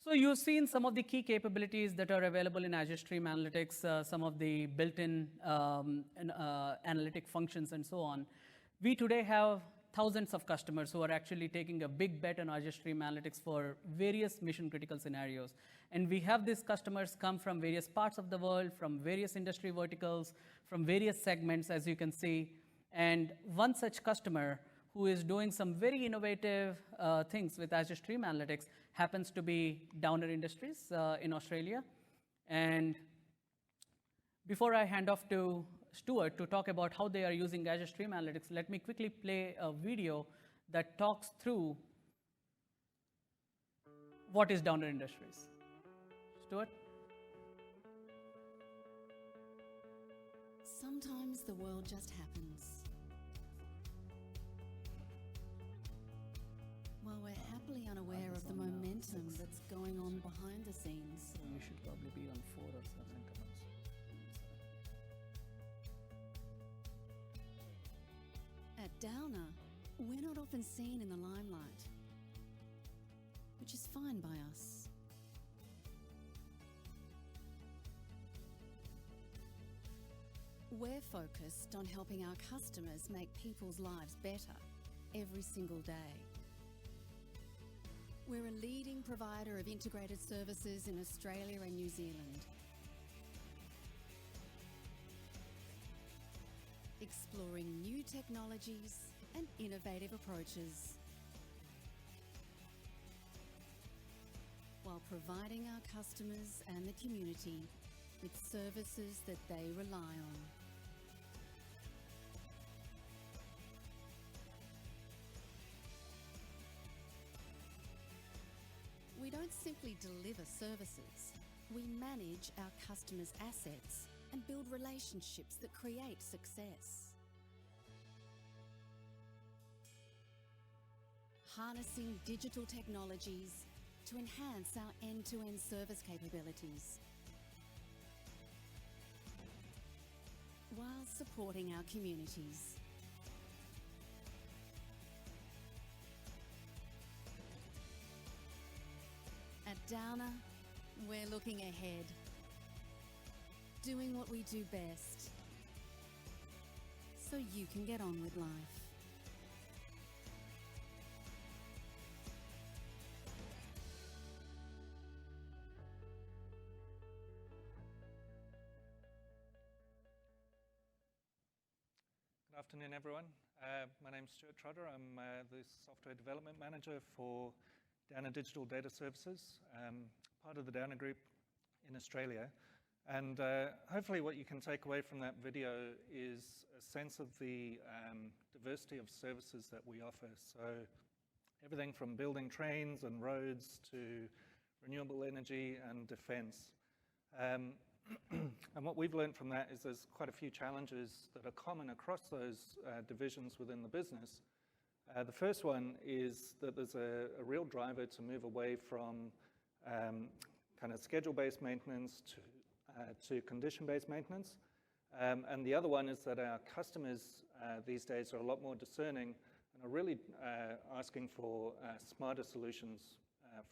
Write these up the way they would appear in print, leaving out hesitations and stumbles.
So you've seen some of the key capabilities that are available in Azure Stream Analytics, some of the built-in analytic functions and so on. We today have thousands of customers who are actually taking a big bet on Azure Stream Analytics for various mission-critical scenarios. And we have these customers come from various parts of the world, from various industry verticals, from various segments, as you can see. And one such customer who is doing some very innovative things with Azure Stream Analytics happens to be Downer Industries in Australia. And before I hand off to Stuart to talk about how they are using Azure Stream Analytics, let me quickly play a video that talks through what is Downer Industries. Stuart? Sometimes the world just happens. While we're happily unaware of the momentum that's going on behind the scenes. We should probably be on 4 or 7 comments. At Downer, we're not often seen in the limelight, which is fine by us. We're focused on helping our customers make people's lives better every single day. We're a leading provider of integrated services in Australia and New Zealand. Exploring new technologies and innovative approaches, while providing our customers and the community with services that they rely on. We don't simply deliver services, we manage our customers' assets and build relationships that create success. Harnessing digital technologies to enhance our end-to-end service capabilities, while supporting our communities. At Downer, we're looking ahead, doing what we do best, so you can get on with life. Good afternoon, everyone. My name's Stuart Trotter. I'm the Software Development Manager for Downer Digital Data Services, part of the Downer Group in Australia. And hopefully what you can take away from that video is a sense of the diversity of services that we offer. So everything from building trains and roads to renewable energy and defense. And what we've learned from that is there's quite a few challenges that are common across those divisions within the business. The first one is that there's a real driver to move away from kind of schedule-based maintenance to condition-based maintenance. And the other one is that our customers these days are a lot more discerning and are really asking for smarter solutions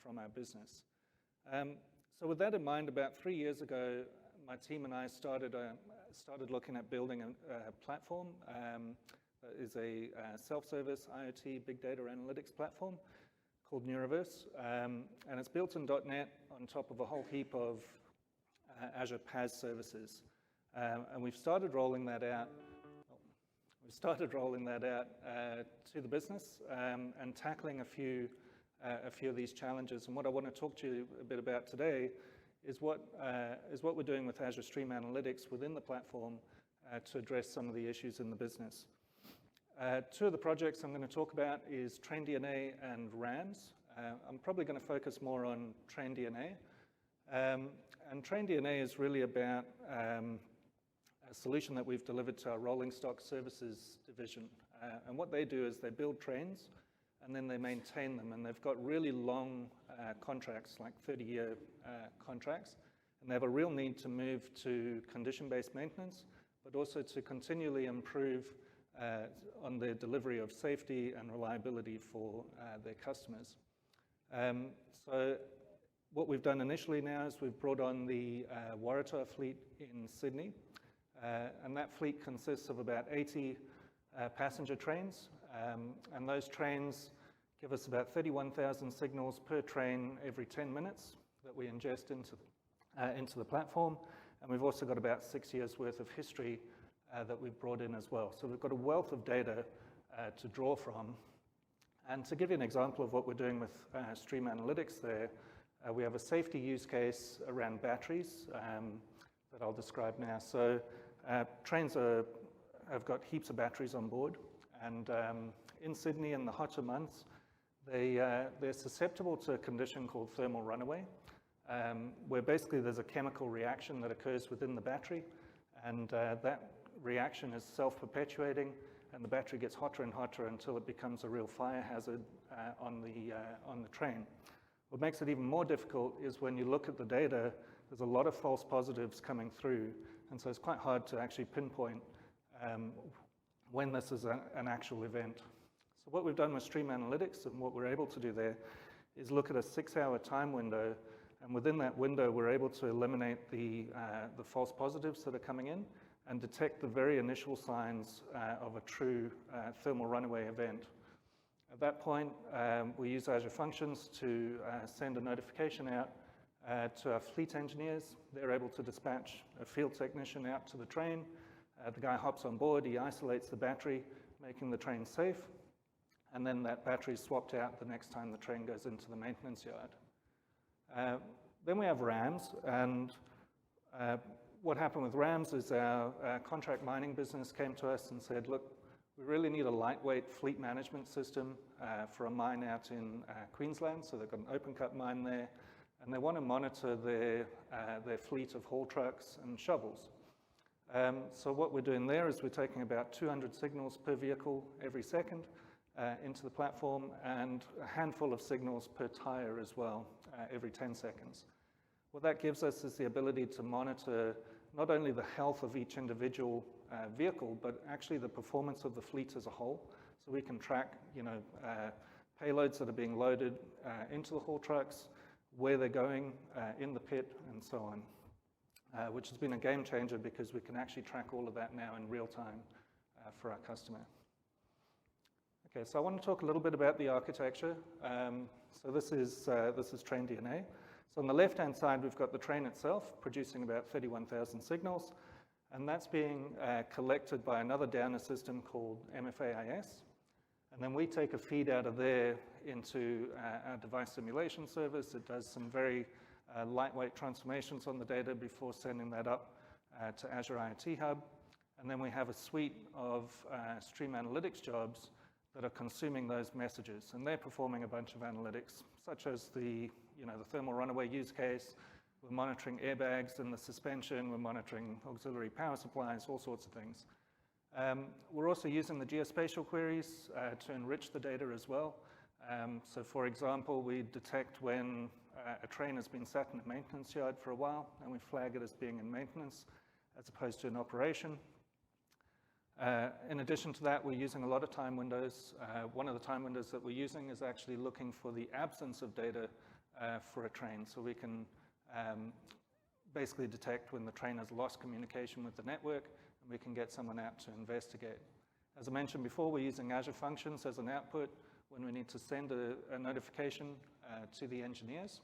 from our business. So with that in mind, about 3 years ago, my team and I started looking at building a platform that is a self-service IoT big data analytics platform called Neuriverse. And it's built in .NET on top of a whole heap of Azure PaaS services. And we've started rolling that out. To the business and tackling a few of these challenges. And what I want to talk to you a bit about today is what we're doing with Azure Stream Analytics within the platform to address some of the issues in the business. Two of the projects I'm going to talk about is TrainDNA and RAMS. I'm probably going to focus more on TrainDNA. And TrainDNA is really about a solution that we've delivered to our rolling stock services division. And what they do is they build trains and then they maintain them. And they've got really long contracts, like 30-year contracts. And they have a real need to move to condition-based maintenance, but also to continually improve on the delivery of safety and reliability for their customers. So What we've done initially now is we've brought on the Waratah fleet in Sydney, and that fleet consists of about 80 passenger trains, and those trains give us about 31,000 signals per train every 10 minutes that we ingest into the platform, and we've also got about 6 years worth of history that we've brought in as well. So we've got a wealth of data to draw from. And to give you an example of what we're doing with Stream Analytics there, we have a safety use case around batteries that I'll describe now. So trains have got heaps of batteries on board, and in Sydney in the hotter months, they're susceptible to a condition called thermal runaway, where basically there's a chemical reaction that occurs within the battery, and that reaction is self-perpetuating, and the battery gets hotter and hotter until it becomes a real fire hazard on the train. What makes it even more difficult is when you look at the data, there's a lot of false positives coming through, and so it's quite hard to actually pinpoint when this is an actual event. So what we've done with Stream Analytics and what we're able to do there is look at a 6-hour time window, and within that window we're able to eliminate the false positives that are coming in and detect the very initial signs of a true thermal runaway event. At that point, we use Azure Functions to send a notification out to our fleet engineers. They're able to dispatch a field technician out to the train. The guy hops on board, he isolates the battery, making the train safe, and then that battery is swapped out the next time the train goes into the maintenance yard. Then we have RAMs, and what happened with RAMs is our contract mining business came to us and said, look, we really need a lightweight fleet management system for a mine out in Queensland. So they've got an open cut mine there, and they want to monitor their fleet of haul trucks and shovels. So what we're doing there is we're taking about 200 signals per vehicle every second into the platform, and a handful of signals per tire as well every 10 seconds. What that gives us is the ability to monitor not only the health of each individual vehicle, but actually the performance of the fleet as a whole. So we can track, payloads that are being loaded into the haul trucks, where they're going in the pit, and so on, which has been a game changer because we can actually track all of that now in real time for our customer. Okay, so I want to talk a little bit about the architecture. So this is train DNA. So on the left-hand side, we've got the train itself producing about 31,000 signals, and that's being collected by another downer system called MFAIS. And then we take a feed out of there into our device simulation service. It does some very lightweight transformations on the data before sending that up to Azure IoT Hub. And then we have a suite of Stream Analytics jobs that are consuming those messages, and they're performing a bunch of analytics, such as the thermal runaway use case. We're monitoring airbags in the suspension. We're monitoring auxiliary power supplies, all sorts of things. We're also using the geospatial queries to enrich the data as well. So for example, we detect when a train has been sat in a maintenance yard for a while, and we flag it as being in maintenance as opposed to in operation. In addition to that, we're using a lot of time windows. One of the time windows that we're using is actually looking for the absence of data for a train. So we can basically detect when the train has lost communication with the network, and we can get someone out to investigate. As I mentioned before, we're using Azure Functions as an output when we need to send a notification to the engineers.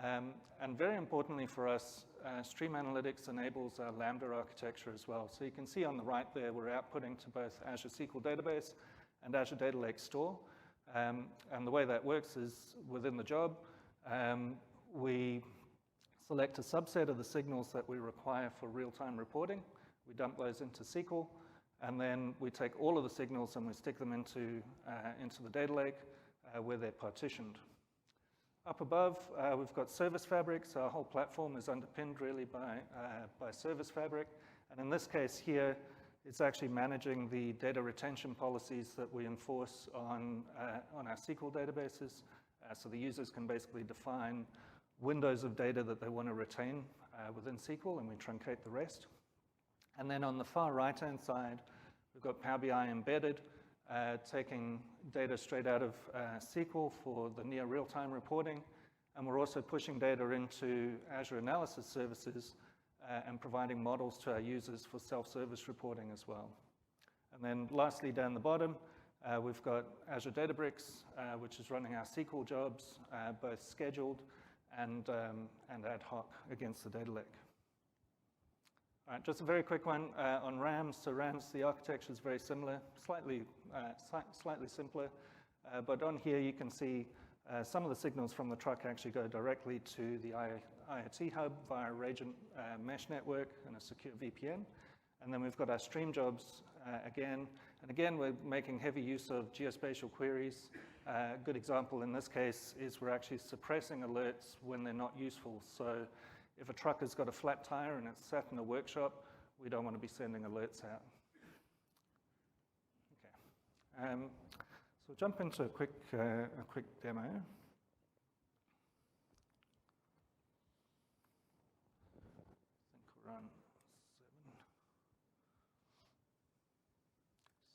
And very importantly for us, Stream Analytics enables our Lambda architecture as well. So you can see on the right there, we're outputting to both Azure SQL Database and Azure Data Lake Store. And the way that works is within the job, we select a subset of the signals that we require for real-time reporting. We dump those into SQL, and then we take all of the signals and we stick them into the data lake where they're partitioned. Up above, we've got Service Fabric, so our whole platform is underpinned really by Service Fabric. And in this case here, it's actually managing the data retention policies that we enforce on our SQL databases. So the users can basically define windows of data that they want to retain within SQL, and we truncate the rest. And then on the far right-hand side, we've got Power BI embedded, taking data straight out of SQL for the near real-time reporting, And we're also pushing data into Azure analysis services and providing models to our users for self-service reporting as well. And then lastly, down the bottom, we've got Azure Databricks, which is running our SQL jobs, both scheduled and ad hoc against the data lake. All right, just a very quick one on RAMs. So RAMs, the architecture is very similar, slightly simpler. But on here, you can see some of the signals from the truck actually go directly to the IoT hub via a Regent mesh network and a secure VPN. And then we've got our stream jobs again. And again, we're making heavy use of geospatial queries. A good example in this case is we're actually suppressing alerts when they're not useful. So if a truck has got a flat tire and it's sat in a workshop, we don't want to be sending alerts out. Okay. So we'll jump into a quick demo. I think we're on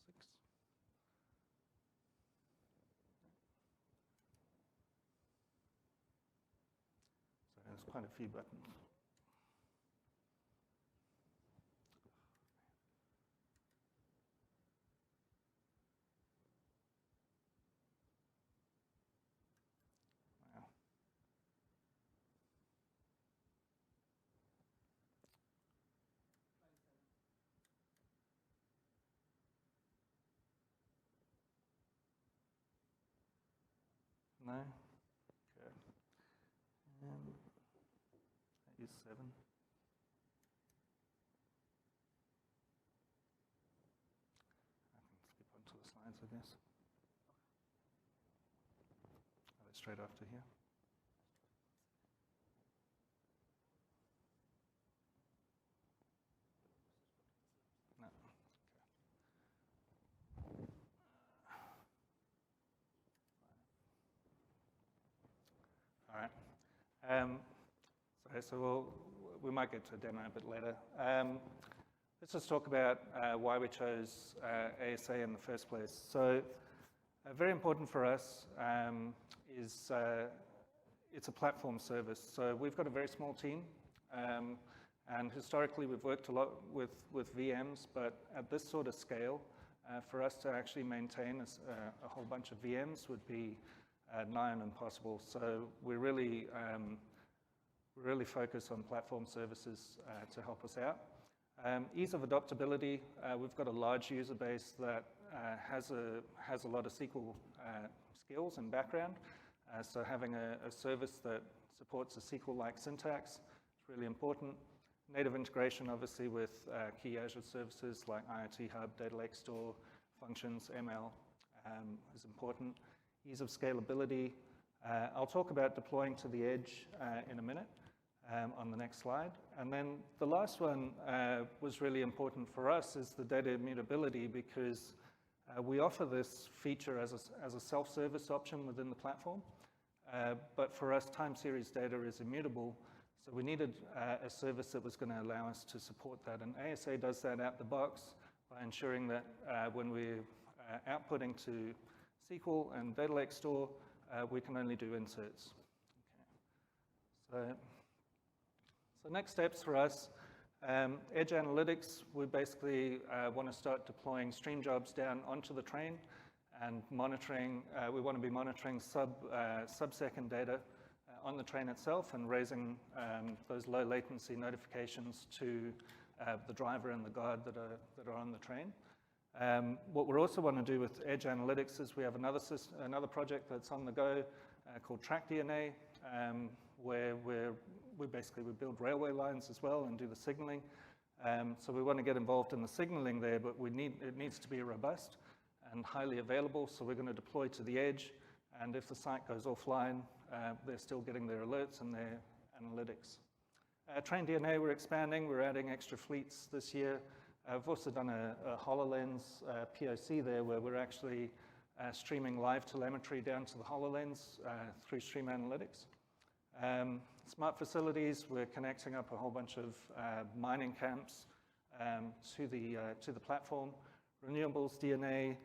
6. So there's quite a few buttons. No? Okay. And that is 7. I can skip on to the slides, I guess. Are they straight after here? No. All right. So we might get to a demo a bit later. Let's just talk about why we chose ASA in the first place. So very important for us is it's a platform service. So we've got a very small team. And historically, we've worked a lot with VMs, but at this sort of scale, for us to actually maintain a whole bunch of VMs would be nigh on impossible. So we really focus on platform services to help us out. Ease of adoptability, we've got a large user base that has a lot of SQL skills and background. So having a service that supports a SQL-like syntax is really important. Native integration, obviously, with key Azure services like IoT Hub, Data Lake Store, functions, ML is important. Ease of scalability. I'll talk about deploying to the edge in a minute on the next slide. And then the last one was really important for us is the data immutability, because we offer this feature as a self-service option within the platform. But for us, time series data is immutable. So we needed a service that was going to allow us to support that. And ASA does that out the box by ensuring that when we're outputting to SQL and Data Lake Store, we can only do inserts. Okay. So next steps for us, Edge Analytics, we basically want to start deploying stream jobs down onto the train and monitoring. We want to be monitoring sub-second data on the train itself and raising those low latency notifications to the driver and the guard that are on the train. What we also want to do with Edge Analytics is we have another project that's on the go called TrackDNA, where we build railway lines as well and do the signaling. So we want to get involved in the signaling there, but it needs to be robust and highly available. So we're going to deploy to the edge, and if the site goes offline, they're still getting their alerts and their analytics. TrainDNA, we're expanding. We're adding extra fleets this year. I've also done a HoloLens POC there, where we're actually streaming live telemetry down to the HoloLens through Stream Analytics. Smart facilities, we're connecting up a whole bunch of mining camps to the platform. Renewables DNA,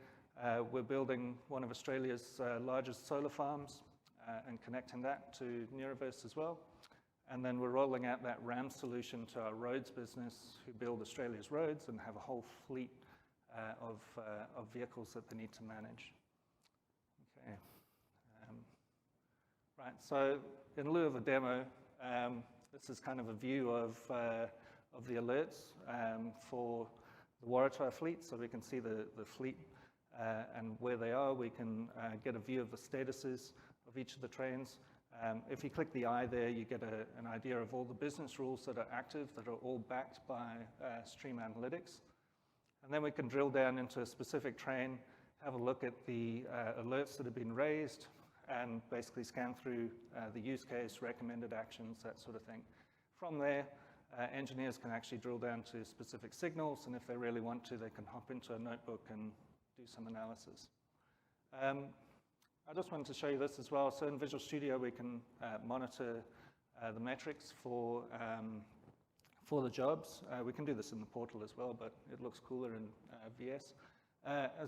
we're building one of Australia's largest solar farms and connecting that to Neuriverse as well. And then we're rolling out that RAM solution to our roads business, who build Australia's roads and have a whole fleet of vehicles that they need to manage. Okay. Right, so in lieu of a demo, this is kind of a view of the alerts for the Waratah fleet, so we can see the fleet and where they are. We can get a view of the statuses of each of the trains. If you click the eye there, you get an idea of all the business rules that are active, that are all backed by Stream Analytics. And then we can drill down into a specific train, have a look at the alerts that have been raised, and basically scan through the use case, recommended actions, that sort of thing. From there, engineers can actually drill down to specific signals, and if they really want to, they can hop into a notebook and do some analysis. I just wanted to show you this as well. So in Visual Studio, we can monitor the metrics for the jobs. We can do this in the portal as well, but it looks cooler in VS.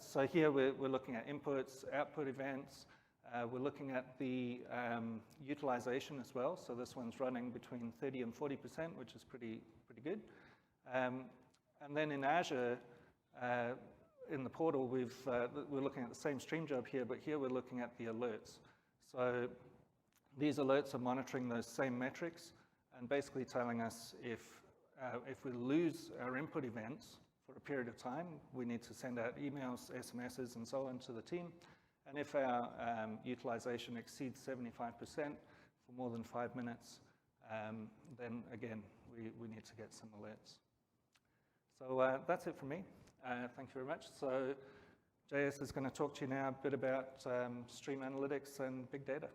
So here we're looking at inputs, output events. We're looking at the utilization as well. So this one's running between 30 and 40%, which is pretty good. And then in Azure, in the portal, we're looking at the same stream job here, but here we're looking at the alerts. So these alerts are monitoring those same metrics and basically telling us if we lose our input events for a period of time, we need to send out emails, SMSs, and so on to the team. And if our utilization exceeds 75% for more than 5 minutes, then again, we need to get some alerts. So that's it from me. Thank you very much. So JS is going to talk to you now a bit about stream analytics and big data.